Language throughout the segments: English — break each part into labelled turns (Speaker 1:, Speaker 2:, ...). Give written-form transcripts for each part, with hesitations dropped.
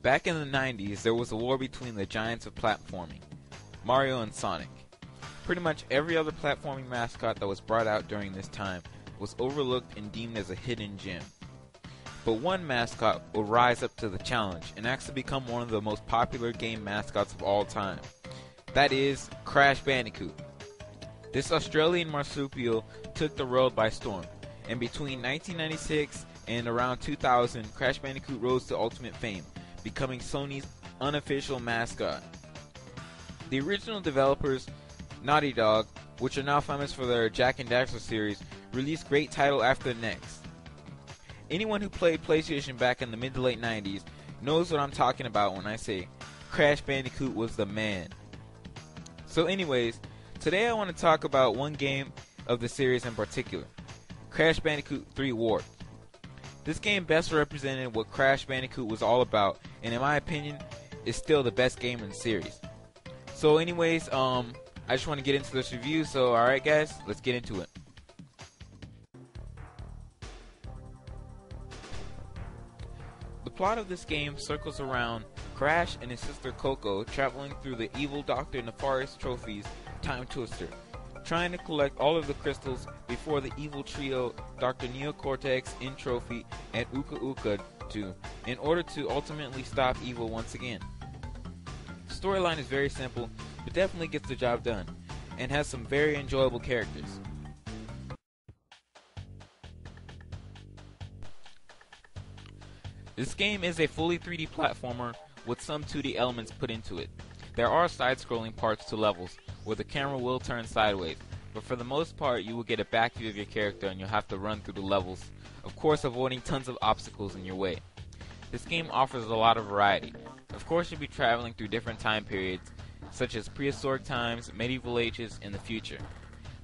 Speaker 1: Back in the 90s, there was a war between the giants of platforming, Mario and Sonic. Pretty much every other platforming mascot that was brought out during this time was overlooked and deemed as a hidden gem. But one mascot will rise up to the challenge and actually become one of the most popular game mascots of all time. That is Crash Bandicoot. This Australian marsupial took the world by storm, and between 1996 and around 2000, Crash Bandicoot rose to ultimate fame, becoming Sony's unofficial mascot. The original developers, Naughty Dog, which are now famous for their Jak and Daxter series, released great title after the next. Anyone who played PlayStation back in the mid to late 90s knows what I'm talking about when I say Crash Bandicoot was the man. So anyways, today I want to talk about one game of the series in particular, Crash Bandicoot 3 Warped. This game best represented what Crash Bandicoot was all about, and in my opinion, is still the best game in the series. So anyways, I just want to get into this review, so alright guys, let's get into it. The plot of this game circles around Crash and his sister Coco traveling through the evil Dr. Nefarious Trophy's Time Twister, trying to collect all of the crystals before the evil trio Dr. Neocortex, N-Trophy, and Uka Uka do, in order to ultimately stop evil once again. The storyline is very simple, but definitely gets the job done, and has some very enjoyable characters. This game is a fully 3D platformer with some 2D elements put into it. There are side-scrolling parts to levels, where the camera will turn sideways, but for the most part you will get a back view of your character and you'll have to run through the levels, of course avoiding tons of obstacles in your way. This game offers a lot of variety. Of course you'll be traveling through different time periods, such as prehistoric times, medieval ages, and the future.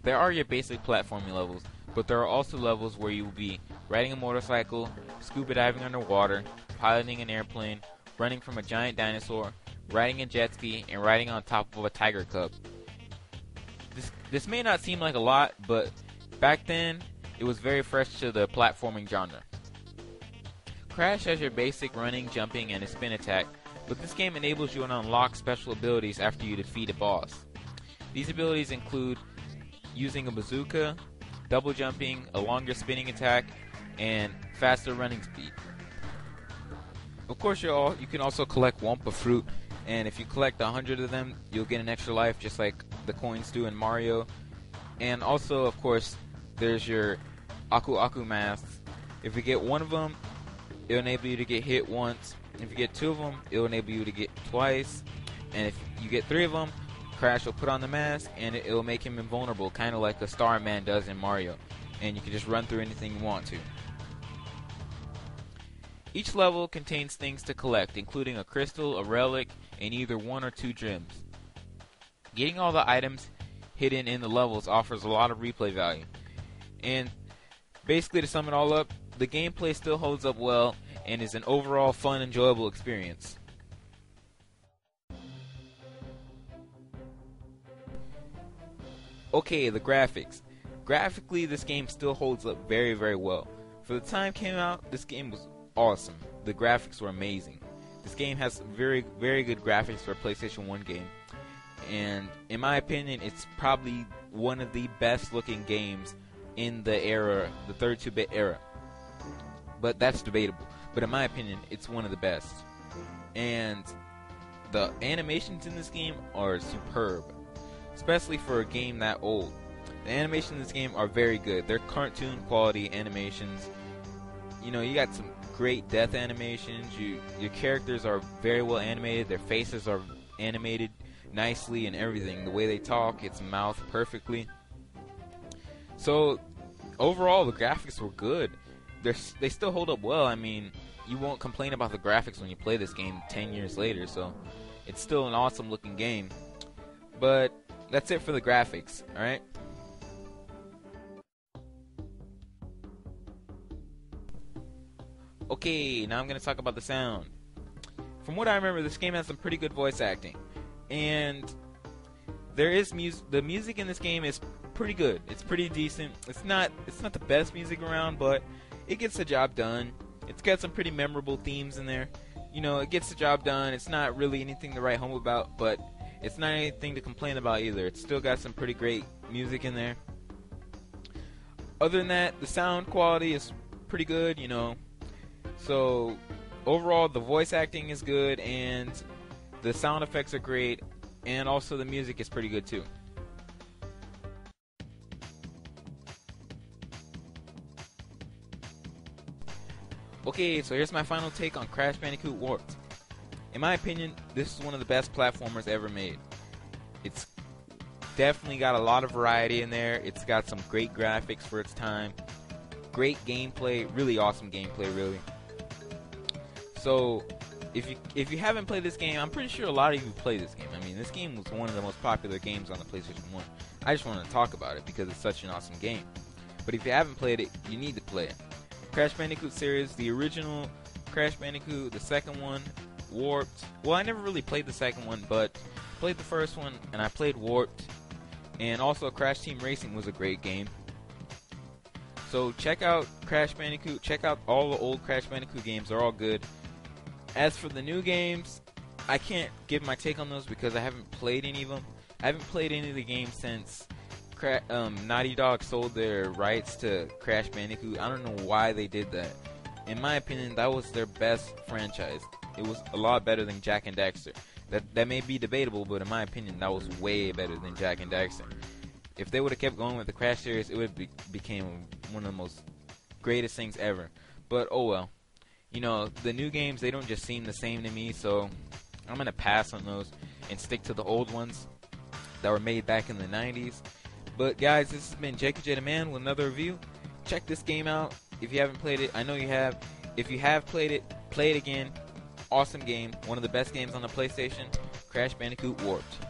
Speaker 1: There are your basic platforming levels, but there are also levels where you will be riding a motorcycle, scuba diving underwater, piloting an airplane, running from a giant dinosaur, riding a jet ski, and riding on top of a tiger cub. This may not seem like a lot, but back then, it was very fresh to the platforming genre. Crash has your basic running, jumping, and a spin attack, but this game enables you to unlock special abilities after you defeat a boss. These abilities include using a bazooka, double jumping, a longer spinning attack, and faster running speed. Of course, you can also collect Wumpa Fruit, and if you collect 100 of them, you'll get an extra life, just like the coins do in Mario. And also, of course, there's your Aku Aku masks. If you get one of them, it'll enable you to get hit once. If you get two of them, it'll enable you to get twice. And if you get three of them, Crash will put on the mask, and it'll make him invulnerable, kind of like the Starman does in Mario. And you can just run through anything you want to. Each level contains things to collect, including a crystal, a relic, and either one or two gems. Getting all the items hidden in the levels offers a lot of replay value. And basically, to sum it all up, the gameplay still holds up well and is an overall fun, enjoyable experience. Okay, the graphics. Graphically, this game still holds up very, very well. For the time it came out, this game was awesome. The graphics were amazing. This game has very, very good graphics for a PlayStation 1 game. And in my opinion, it's probably one of the best looking games in the era, the 32-bit era. But that's debatable. But in my opinion, it's one of the best. And the animations in this game are superb, especially for a game that old. The animations in this game are very good. They're cartoon quality animations. You know, you got some great death animations. Your characters are very well animated. Their faces are animated nicely and everything. The way they talk, its mouth perfectly. So overall, the graphics were good. They still hold up well. I mean, you won't complain about the graphics when you play this game 10 years later. So it's still an awesome looking game. But that's it for the graphics. All right. Okay, now I'm going to talk about the sound. From what I remember, this game has some pretty good voice acting. And there is the music in this game is pretty good. It's pretty decent. It's not the best music around, but it gets the job done. It's got some pretty memorable themes in there. You know, it gets the job done. It's not really anything to write home about, but it's not anything to complain about either. It's still got some pretty great music in there. Other than that, the sound quality is pretty good, you know. So overall, the voice acting is good, and the sound effects are great, and also the music is pretty good too. Okay, so here's my final take on Crash Bandicoot Warped. In my opinion, this is one of the best platformers ever made. It's definitely got a lot of variety in there. It's got some great graphics for its time. Great gameplay, really awesome gameplay, really. So, if you haven't played this game, I'm pretty sure a lot of you play this game. I mean, this game was one of the most popular games on the PlayStation 1. I just wanted to talk about it because it's such an awesome game. But if you haven't played it, you need to play it. Crash Bandicoot series, the original Crash Bandicoot, the second one, Warped. Well, I never really played the second one, but played the first one, and I played Warped. And also Crash Team Racing was a great game. So check out Crash Bandicoot. Check out all the old Crash Bandicoot games. They're all good. As for the new games, I can't give my take on those because I haven't played any of them. I haven't played any of the games since Naughty Dog sold their rights to Crash Bandicoot. I don't know why they did that. In my opinion, that was their best franchise. It was a lot better than Jak and Daxter. That may be debatable, but in my opinion, that was way better than Jak and Daxter. If they would have kept going with the Crash series, it would have became one of the most greatest things ever. But oh well. You know, the new games, they don't just seem the same to me, so I'm going to pass on those and stick to the old ones that were made back in the 90s. But guys, this has been Jacob J. the Man with another review. Check this game out if you haven't played it. I know you have. If you have played it, play it again. Awesome game. One of the best games on the PlayStation. Crash Bandicoot Warped.